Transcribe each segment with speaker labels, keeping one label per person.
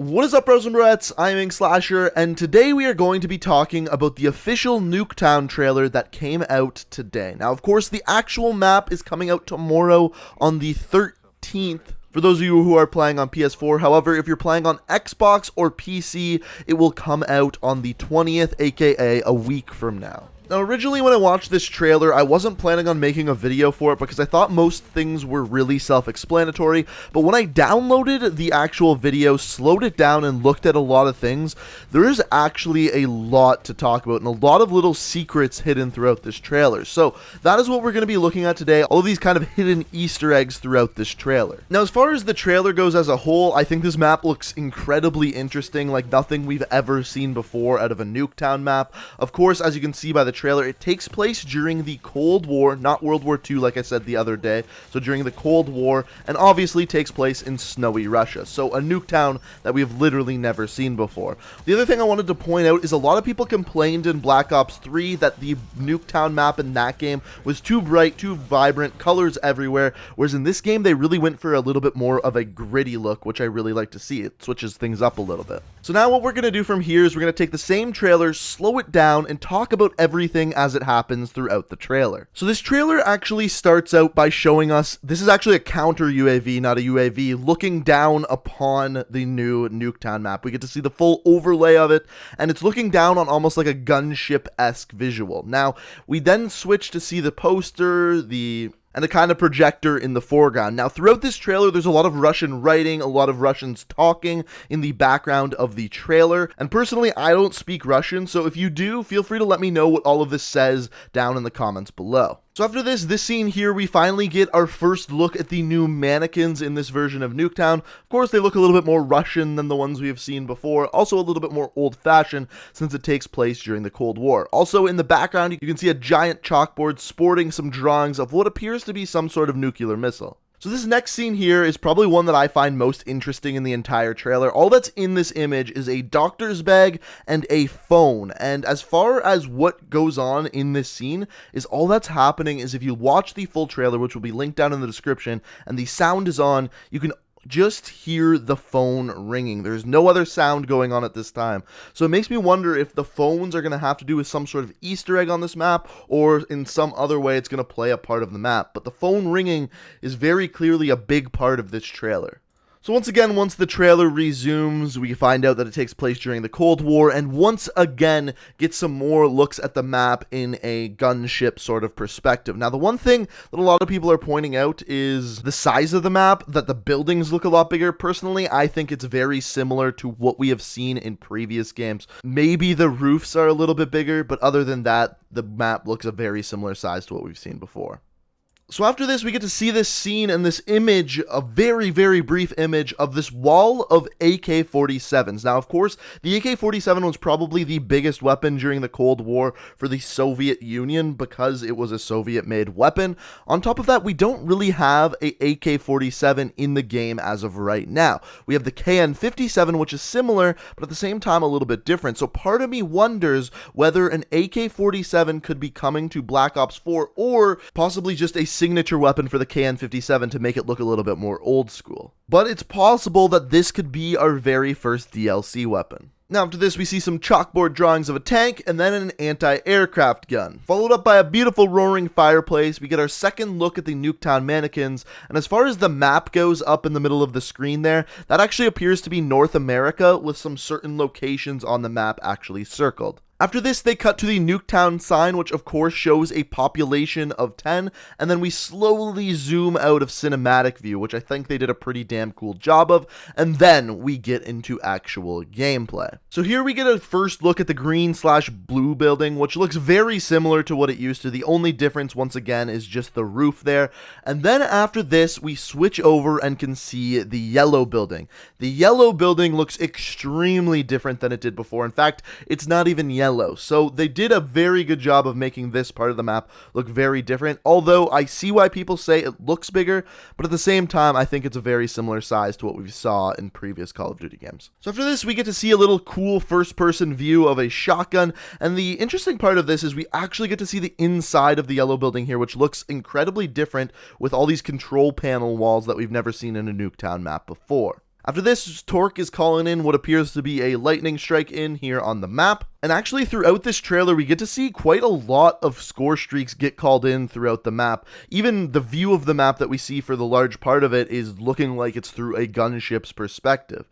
Speaker 1: What is up, bros and broettes? I'm Inkslasher, and today we are going to be talking about the official Nuketown trailer that came out today. Now, of course, the actual map is coming out tomorrow on the 13th. For those of you who are playing on PS4, however, if you're playing on Xbox or PC, it will come out on the 20th, aka a week from now. Now, originally when I watched this trailer, I wasn't planning on making a video for it because I thought most things were really self-explanatory, but when I downloaded the actual video, slowed it down, and looked at a lot of things, there is actually a lot to talk about and a lot of little secrets hidden throughout this trailer. So that is what we're going to be looking at today, all of these kind of hidden Easter eggs throughout this trailer. Now, as far as the trailer goes as a whole, I think this map looks incredibly interesting, like nothing we've ever seen before out of a Nuketown map. Of course, as you can see by the trailer, it takes place during the Cold War, not World War II like I said the other day, so during the Cold War, and obviously takes place in snowy Russia, so a Nuketown that we've literally never seen before. The other thing I wanted to point out is a lot of people complained in Black Ops 3 that the Nuketown map in that game was too bright, too vibrant, colors everywhere, whereas in this game they really went for a little bit more of a gritty look, which I really like to see. It switches things up a little bit. So now what we're going to do from here is we're going to take the same trailer, slow it down, and talk about everything as it happens throughout the trailer. So this trailer actually starts out by showing us, this is actually a counter UAV, not a UAV, looking down upon the new Nuketown map. We get to see the full overlay of it, and it's looking down on almost like a gunship-esque visual. Now, we then switch to see the poster, and a kind of projector in the foreground. Now, throughout this trailer, there's a lot of Russian writing, a lot of Russians talking in the background of the trailer. And personally, I don't speak Russian, so if you do, feel free to let me know what all of this says down in the comments below. So after this scene here, we finally get our first look at the new mannequins in this version of Nuketown. Of course, they look a little bit more Russian than the ones we have seen before, also a little bit more old-fashioned since it takes place during the Cold War. Also, in the background, you can see a giant chalkboard sporting some drawings of what appears to be some sort of nuclear missile. So this next scene here is probably one that I find most interesting in the entire trailer. All that's in this image is a doctor's bag and a phone. And as far as what goes on in this scene is all that's happening is if you watch the full trailer, which will be linked down in the description, and the sound is on, you can just hear the phone ringing. There's no other sound going on at this time. So it makes me wonder if the phones are going to have to do with some sort of Easter egg on this map, or in some other way it's going to play a part of the map. But the phone ringing is very clearly a big part of this trailer. So once again, once the trailer resumes, we find out that it takes place during the Cold War, and once again get some more looks at the map in a gunship sort of perspective. Now, the one thing that a lot of people are pointing out is the size of the map, that the buildings look a lot bigger. Personally, I think it's very similar to what we have seen in previous games. Maybe the roofs are a little bit bigger, but other than that, the map looks a very similar size to what we've seen before. So after this, we get to see this scene and this image, a very, very brief image of this wall of AK-47s. Now, of course, the AK-47 was probably the biggest weapon during the Cold War for the Soviet Union because it was a Soviet-made weapon. On top of that, we don't really have a AK-47 in the game as of right now. We have the KN-57, which is similar, but at the same time a little bit different. So part of me wonders whether an AK-47 could be coming to Black Ops 4 or possibly just a signature weapon for the KN-57 to make it look a little bit more old school. But it's possible that this could be our very first DLC weapon. Now after this, we see some chalkboard drawings of a tank and then an anti-aircraft gun. Followed up by a beautiful roaring fireplace, we get our second look at the Nuketown mannequins, and as far as the map goes up in the middle of the screen there, that actually appears to be North America with some certain locations on the map actually circled. After this, they cut to the Nuketown sign, which of course shows a population of 10, and then we slowly zoom out of cinematic view, which I think they did a pretty damn cool job of, and then we get into actual gameplay. So here we get a first look at the green/blue building, which looks very similar to what it used to. The only difference, once again, is just the roof there. And then after this, we switch over and can see the yellow building. The yellow building looks extremely different than it did before. In fact, it's not even yellow. So they did a very good job of making this part of the map look very different, although I see why people say it looks bigger, but at the same time I think it's a very similar size to what we saw in previous Call of Duty games. So after this, we get to see a little cool first-person view of a shotgun, and the interesting part of this is we actually get to see the inside of the yellow building here, which looks incredibly different with all these control panel walls that we've never seen in a Nuketown map before. After this, Torque is calling in what appears to be a lightning strike in here on the map. And actually throughout this trailer, we get to see quite a lot of score streaks get called in throughout the map. Even the view of the map that we see for the large part of it is looking like it's through a gunship's perspective.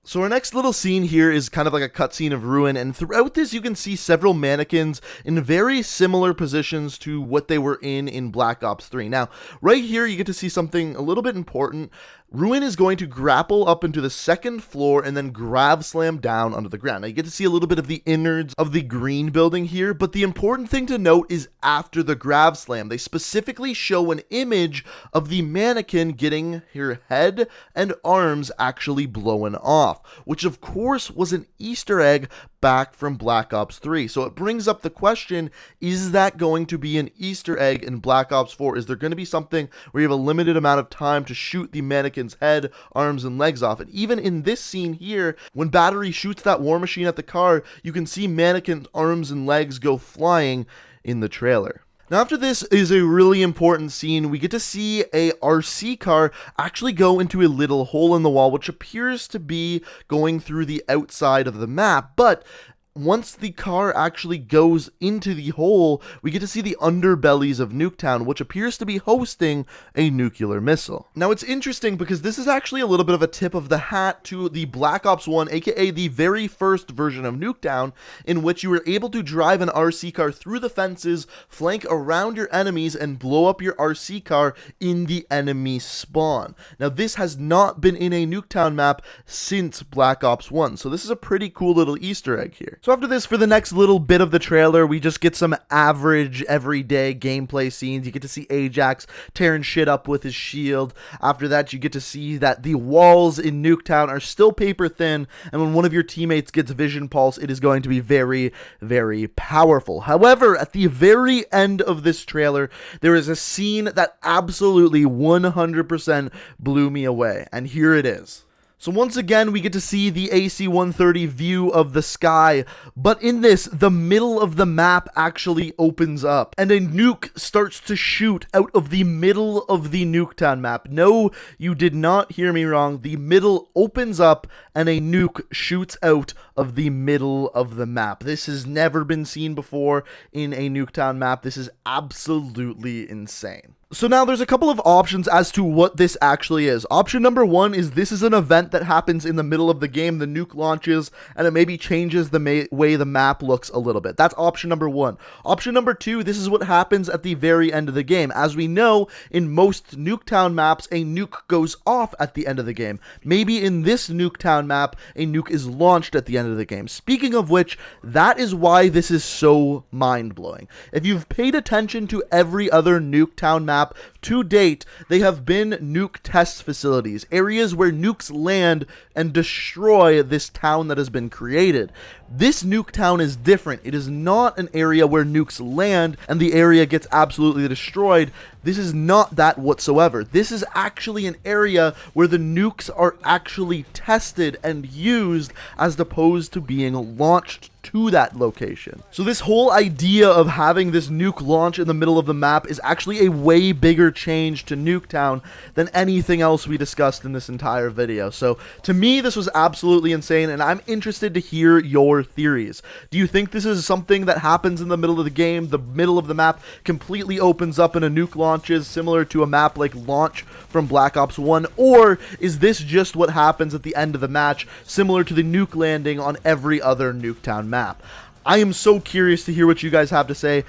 Speaker 1: So our next little scene here is kind of like a cutscene of Ruin, and throughout this you can see several mannequins in very similar positions to what they were in Black Ops 3. Now, right here you get to see something a little bit important. Ruin is going to grapple up into the second floor and then grab slam down onto the ground. Now you get to see a little bit of the innards of the green building here, but the important thing to note is after the grab slam, they specifically show an image of the mannequin getting her head and arms actually blown off, which of course was an Easter egg back from Black Ops 3. So it brings up the question, is that going to be an Easter egg in Black Ops 4? Is there going to be something where you have a limited amount of time to shoot the mannequin's head, arms, and legs off? And even in this scene here, when Battery shoots that war machine at the car, you can see mannequin's arms and legs go flying in the trailer. Now after this is a really important scene. We get to see a RC car actually go into a little hole in the wall, which appears to be going through the outside of the map, but once the car actually goes into the hole, we get to see the underbellies of Nuketown, which appears to be hosting a nuclear missile. Now, it's interesting because this is actually a little bit of a tip of the hat to the Black Ops 1, aka the very first version of Nuketown, in which you were able to drive an RC car through the fences, flank around your enemies, and blow up your RC car in the enemy spawn. Now, this has not been in a Nuketown map since Black Ops 1, so this is a pretty cool little Easter egg here. So after this, for the next little bit of the trailer, we just get some average, everyday gameplay scenes. You get to see Ajax tearing shit up with his shield. After that, you get to see that the walls in Nuketown are still paper thin, and when one of your teammates gets Vision Pulse, it is going to be very, very powerful. However, at the very end of this trailer, there is a scene that absolutely 100% blew me away, and here it is. So once again, we get to see the AC-130 view of the sky, but in this, the middle of the map actually opens up, and a nuke starts to shoot out of the middle of the Nuketown map. No, you did not hear me wrong. The middle opens up, and a nuke shoots out of the middle of the map. This has never been seen before in a Nuketown map. This is absolutely insane. So now there's a couple of options as to what this actually is. Option number one is this is an event that happens in the middle of the game. The nuke launches and it maybe changes the way the map looks a little bit. That's option number one. Option number two, this is what happens at the very end of the game. As we know, in most Nuketown maps, a nuke goes off at the end of the game. Maybe in this Nuketown map, a nuke is launched at the end of the game. Speaking of which, that is why this is so mind-blowing. If you've paid attention to every other Nuketown map to date, they have been nuke test facilities, areas where nukes land and destroy this town that has been created. This Nuketown is different. It is not an area where nukes land and the area gets absolutely destroyed. This is not that whatsoever. This is actually an area where the nukes are actually tested and used as opposed to being launched to that location. So this whole idea of having this nuke launch in the middle of the map is actually a way bigger change to Nuketown than anything else we discussed in this entire video. So to me, this was absolutely insane, and I'm interested to hear your theories. Do you think this is something that happens in the middle of the game? The middle of the map completely opens up and a nuke launches, similar to a map like Launch from Black Ops 1? Or is this just what happens at the end of the match, similar to the nuke landing on every other Nuketown map? I am so curious to hear what you guys have to say.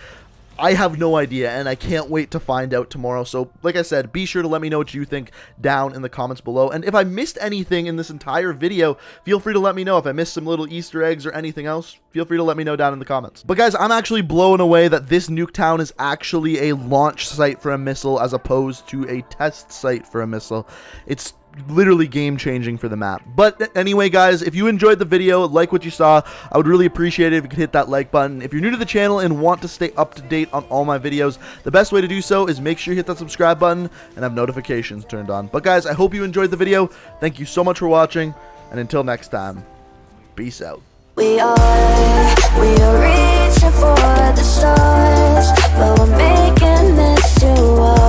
Speaker 1: I have no idea, and I can't wait to find out tomorrow. So, like I said, be sure to let me know what you think down in the comments below. And if I missed anything in this entire video, feel free to let me know. If I missed some little Easter eggs or anything else, feel free to let me know down in the comments. But guys, I'm actually blown away that this Nuketown is actually a launch site for a missile as opposed to a test site for a missile. It's literally game-changing for the map. But anyway, guys, if you enjoyed the video, like what you saw, I would really appreciate it if you could hit that like button. If you're new to the channel and want to stay up to date on all my videos, the best way to do so is make sure you hit that subscribe button and have notifications turned on. But guys, I hope you enjoyed the video. Thank you so much for watching, and until next time, peace out.
Speaker 2: We are reaching for the stars, but we're making this to us.